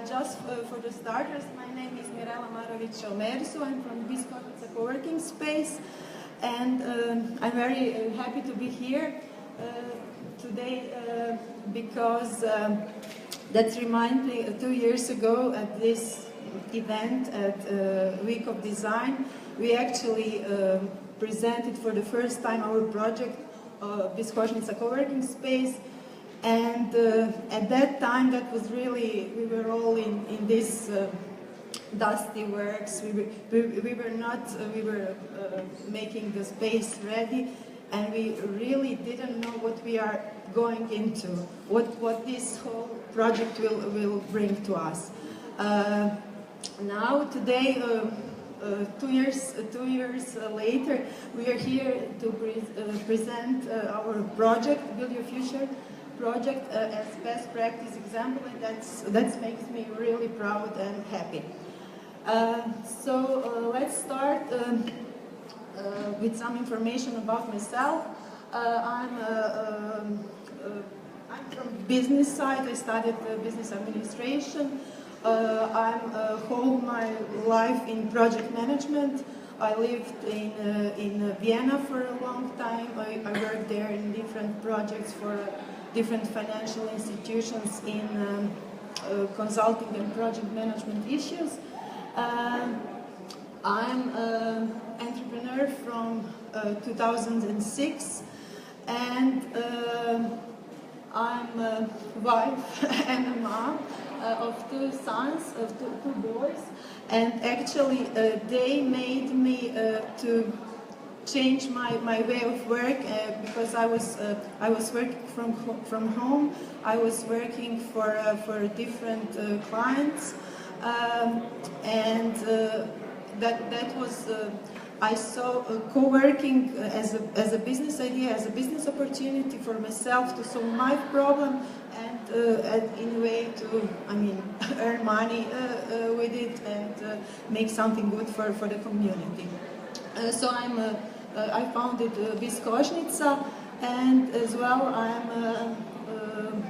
Just for the starters, my name is Mirela Marović Omerz. I'm from Bizkoshnica co-working space, and I'm very happy to be here today because that reminds me 2 years ago at this event at Week of Design, we actually presented for the first time our project, Bizkoshnica co-working space. And at that time, that was really, we were all in this dusty works. We were making the space ready, and we really didn't know what we are going into, what this whole project will bring to us. Now, today, 2 years later, we are here to present our project, Build Your Future project, as best practice example, and that makes me really proud and happy. So let's start with some information about myself. I'm from business side. I studied business administration. I'm whole my life in project management. I lived in Vienna for a long time. I worked there in different projects for different financial institutions in consulting and project management issues. I'm an entrepreneur from 2006, and I'm a wife and a mom of 2 sons, of two boys, and actually they made me to change my way of work because I was working from home. I was working for different clients, and that was I saw co-working as a business idea, as a business opportunity for myself to solve my problem and in a way to earn money with it and make something good for the community. So I founded Bizkoshnica, and as well I'm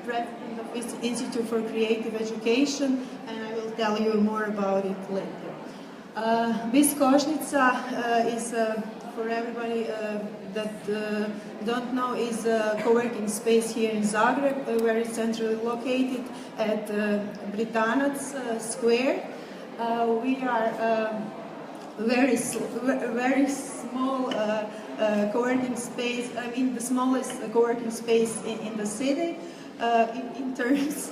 president of this Institute for Creative Education, and I will tell you more about it later. Bizkoshnica is, for everybody that don't know, is a co-working space here in Zagreb, very centrally located at Britanac Square. We are very small co-working space. I mean, the smallest co-working space in the city in terms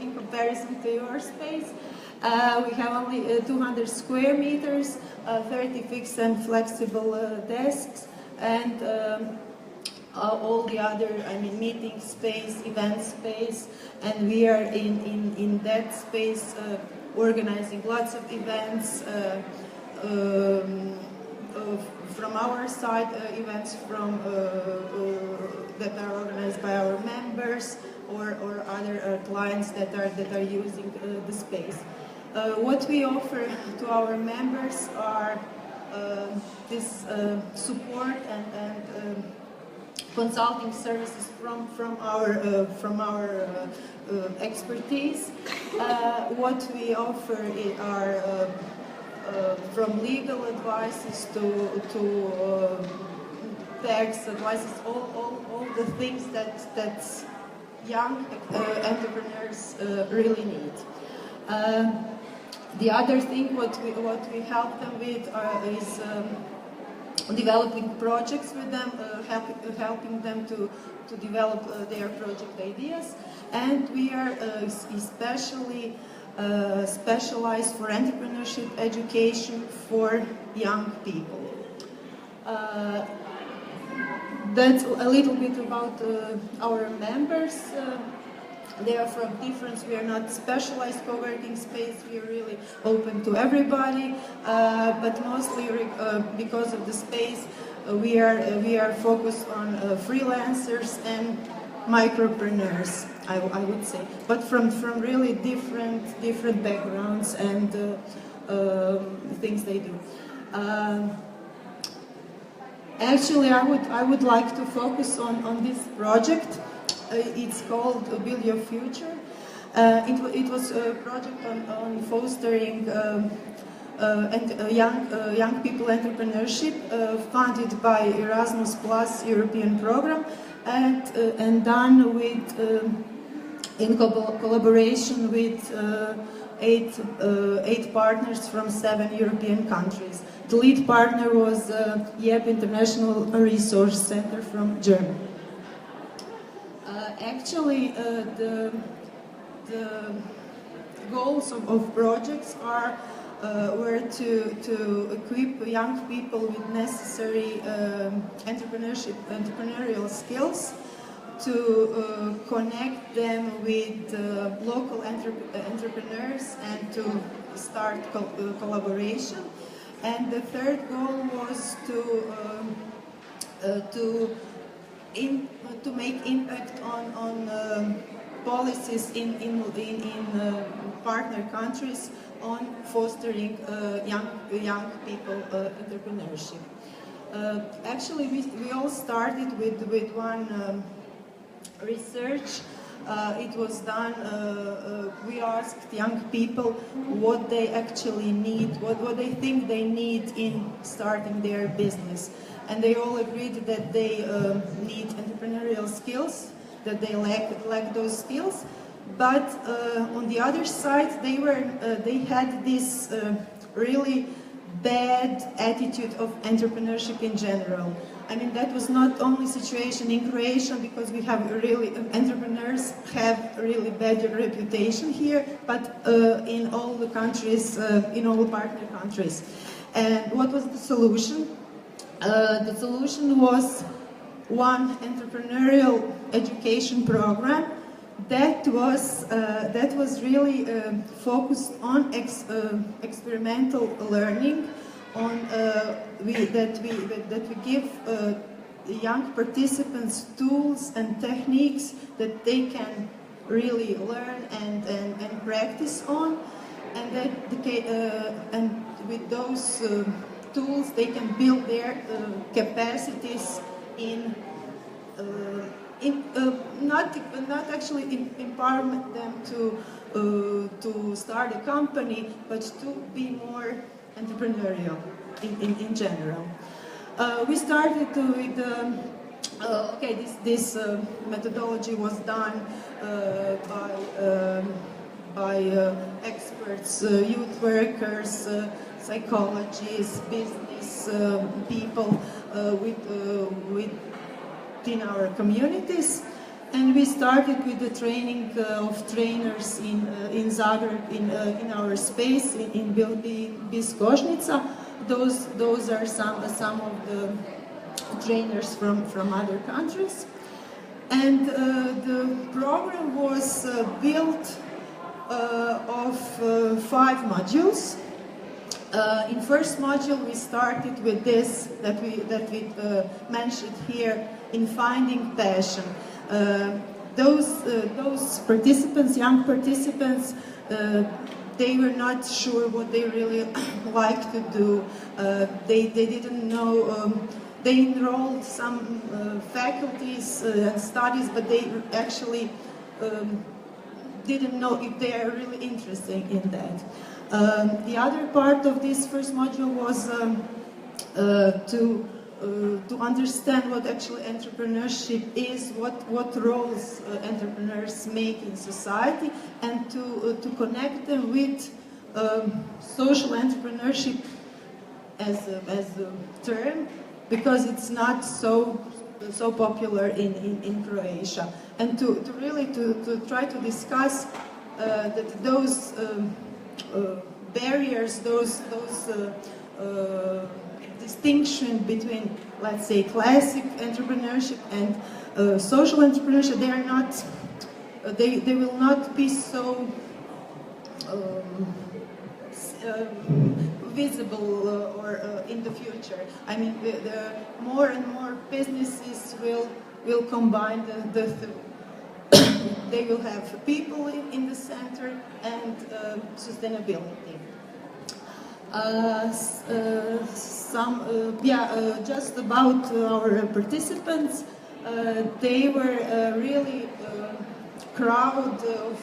in comparison to your space. We have only 200 square meters, 30 fixed and flexible desks, and all the other, meeting space, event space, and we are in that space organizing lots of events. From our side, events that are organized by our members or other clients that are using the space. What we offer to our members are this support and consulting services from our expertise. What we offer are from legal advices to tax advices, all the things that young entrepreneurs really need. The other thing what we help them with is developing projects with them, helping them to develop their project ideas, and we are especially specialized for entrepreneurship education for young people. That's a little bit about our members. They are from different, we are not specialized co-working space, we are really open to everybody, but mostly because of the space, we are focused on freelancers and micropreneurs, I would say, but from really different backgrounds and things they do. Actually, I would like to focus on this project. It's called Build Your Future. It was a project on fostering young people entrepreneurship, funded by Erasmus Plus European program, and done with in collaboration with eight partners from 7 European countries. The lead partner was YEP International Resource Center from Germany. Actually, the goals of projects were to equip young people with necessary entrepreneurial skills, to connect them with local entrepreneurs and to start collaboration. And the third goal was to make impact on policies in partner countries on fostering young people entrepreneurship. Actually, we all started with one research. It was done, we asked young people what they actually need, what they think they need in starting their business. And they all agreed that they need entrepreneurial skills, that they lack those skills. But on the other side, they had this really bad attitude of entrepreneurship in general. I mean, that was not only situation in Croatia, because we have entrepreneurs have really bad reputation here, but in all the countries, in all partner countries. And what was the solution? The solution was one entrepreneurial education program that was really focused on experimental learning, on that we give the young participants tools and techniques that they can really learn and practice on, and that and with those tools they can build their capacities in not actually empowerment them to start a company, but to be more entrepreneurial in general. We started with this methodology was done by experts, youth workers, psychologists, business people within our communities. And we started with the training of trainers in Zagreb, in our space, in Bizkoshnica. Those are some of the trainers from other countries. And the program was built of 5 modules. In first module, we started with this that we mentioned here, in finding passion. Those participants, young participants, they were not sure what they really like to do. They didn't know. They enrolled some faculties and studies, but they actually didn't know if they are really interested in that. The other part of this first module was to understand what actually entrepreneurship is, what roles entrepreneurs make in society, and to connect them with social entrepreneurship as a term, because it's not so popular in Croatia, and to really try to discuss that those barriers, those distinction between, let's say, classic entrepreneurship and social entrepreneurship, they are not, they will not be so visible or in the future. I mean, the more and more businesses will combine they will have people in the center and sustainability. Just about our participants, they were really crowd of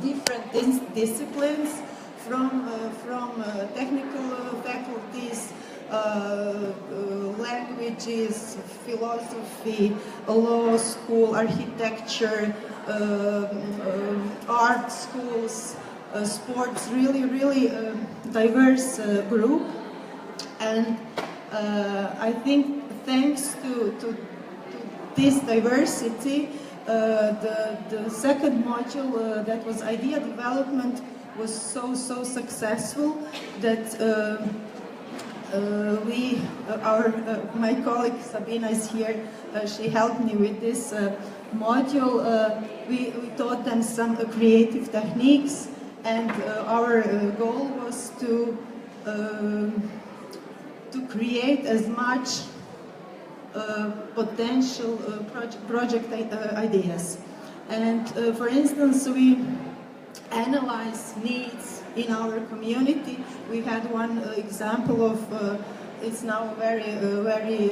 different disciplines, from technical faculties, languages, philosophy, law school, architecture, art schools, sports, really diverse group. And I think thanks to this diversity, the second module, that was idea development, was so successful that my colleague Sabina is here. She helped me with this module. We taught them some creative techniques, and our goal was to create as much potential project ideas. And for instance, we analyze needs in our community. We had one example of, it's now very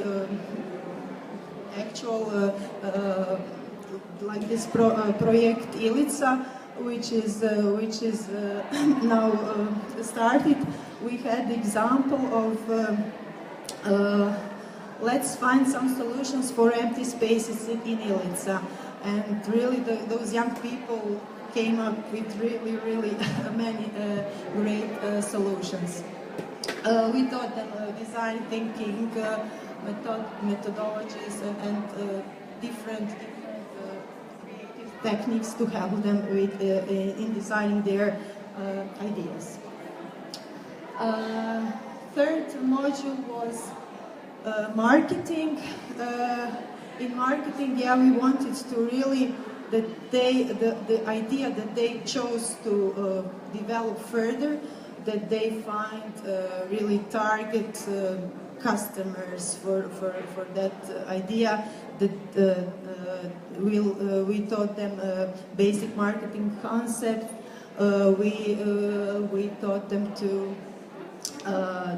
actual, like this project Ilica, which is now started. We had the example of let's find some solutions for empty spaces in Ilica, and really those young people came up with really many great solutions. We taught them design thinking, methodologies, and different creative techniques to help them with in designing their ideas. Third module was marketing. In marketing, yeah, we wanted to really that the idea that they chose to develop further, that they find really target customers for that idea. That we taught them basic marketing concept. We taught them to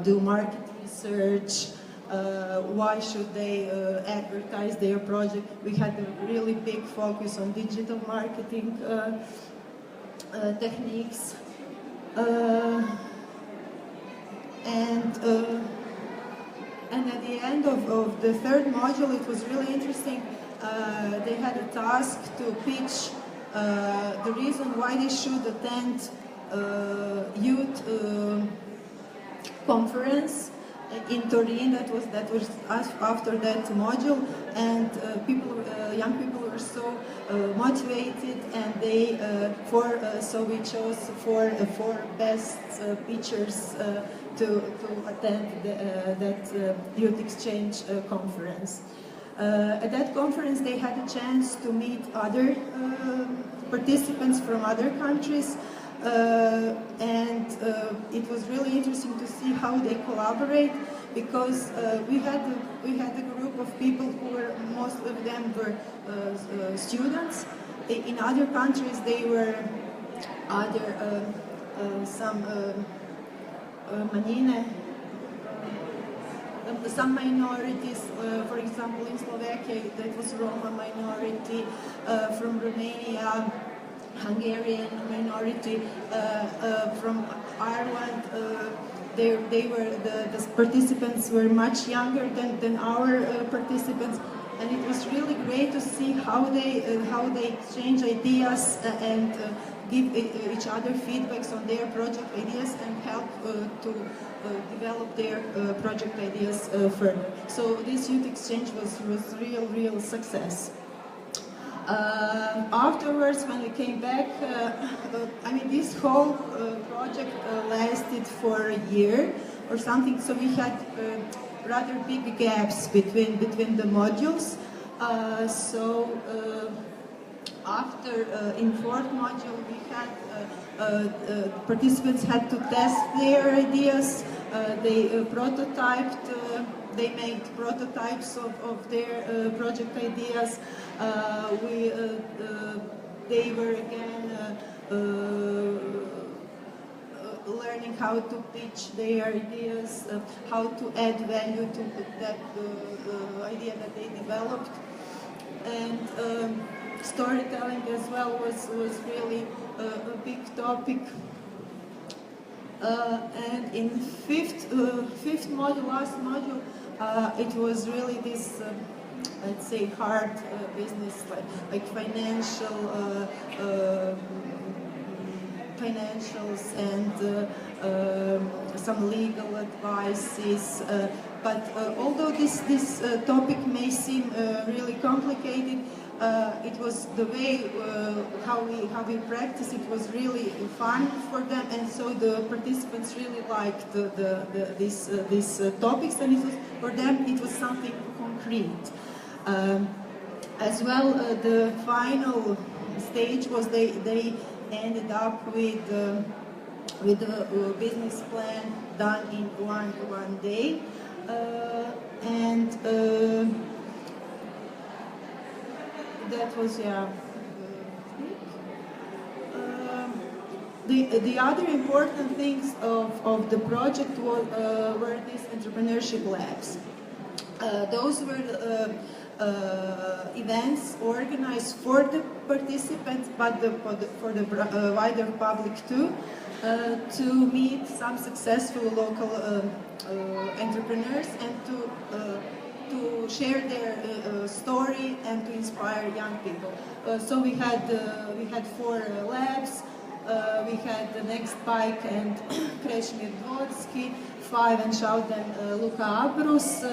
do market research. Why should they advertise their project? We had a really big focus on digital marketing techniques. And at the end of the third module, it was really interesting. They had a task to pitch the reason why they should attend youth conference in Turin. That was after that module, and young people were so motivated, and they so we chose four best pitchers to attend that youth exchange conference. At that conference, they had a chance to meet other participants from other countries. And it was really interesting to see how they collaborate, because we had a group of people who were, most of them were students. In other countries, they were other some manjine, some minorities. For example, in Slovakia, that was Roma minority. From Romania, Hungarian minority. From Ireland, the participants were much younger than our participants, and it was really great to see how they exchange ideas and give each other feedbacks on their project ideas and help to develop their project ideas further. So this youth exchange was real success. Afterwards, when we came back, I mean, this whole project lasted for a year or something, so we had rather big gaps between the modules. After, in fourth module, we had participants had to test their ideas. They prototyped. They made prototypes of their project ideas. They were again learning how to pitch their ideas, how to add value to that idea that they developed. And storytelling as well was really a big topic. And in fifth module, last module, it was really this, let's say, hard business, like financials and some legal advices. But although this topic may seem really complicated, it was the way how we practice. It was really fun for them, and so the participants really liked these topics, and it was, for them it was something concrete. As well, the final stage was they ended up with a business plan done in one day, and that was, yeah. The other important things of the project were these entrepreneurship labs. Those were events organized for the participants, but for the wider public too, to meet some successful local entrepreneurs and to share their story and to inspire young people. So we had 4 labs. We had the Next Bike and Krešimir Dvorski, 5 and Shout and Luka Abrus,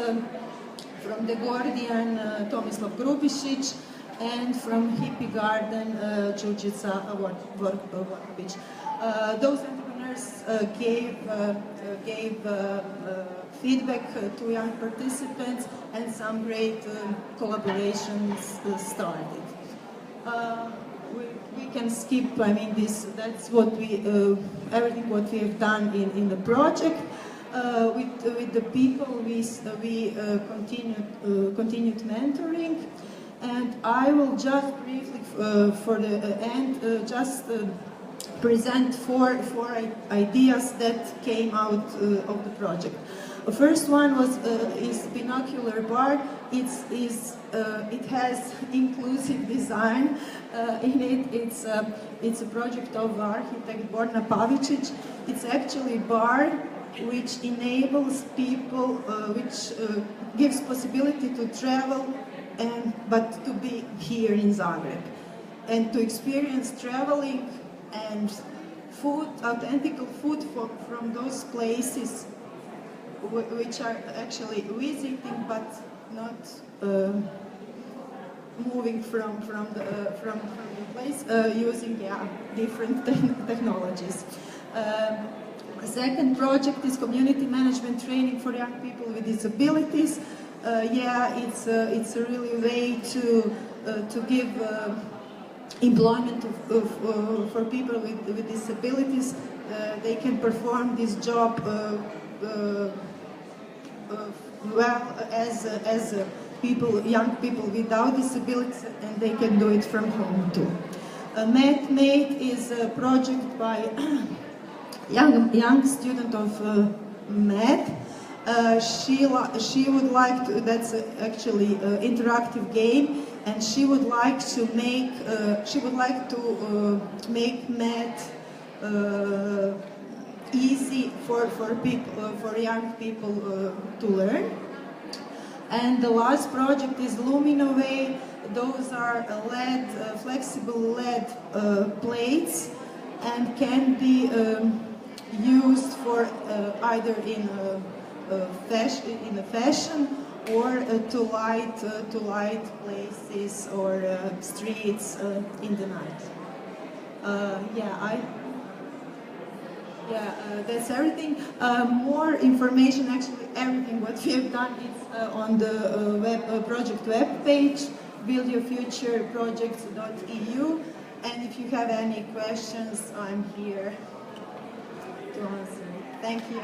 from the Gordian Tomislav Grubišić, and from Hippie Garden Đurđica Vorković. Those entrepreneurs gave feedback to young participants, and some great collaborations started. We can skip, I mean, that's what everything what we have done in the project. With the people, we continued mentoring, and I will just briefly, for the end, just present four ideas that came out of the project. The first one is binocular bar. It has inclusive design in it. It's a project of architect Borna Pavičić. It's actually a bar which enables people, which gives possibility to travel, but to be here in Zagreb, and to experience traveling and food, authentic food from those places which are actually visiting, but not moving from the place, using different technologies. The second project is community management training for young people with disabilities. It's a really way to give employment for people with disabilities. They can perform this job well as young people without disabilities, and they can do it from home too. MathMate is a project by young student of math. She would like to, that's actually an interactive game, and she would like to make make math easy for young people to learn. And the last project is Luminoway. Those are flexible LED plates, and can be used for either in a fashion or to light places or streets in the night. That's everything. More information, actually everything what we have done is on the project web page, buildyourfutureprojects.eu. And if you have any questions, I'm here to answer. Thank you.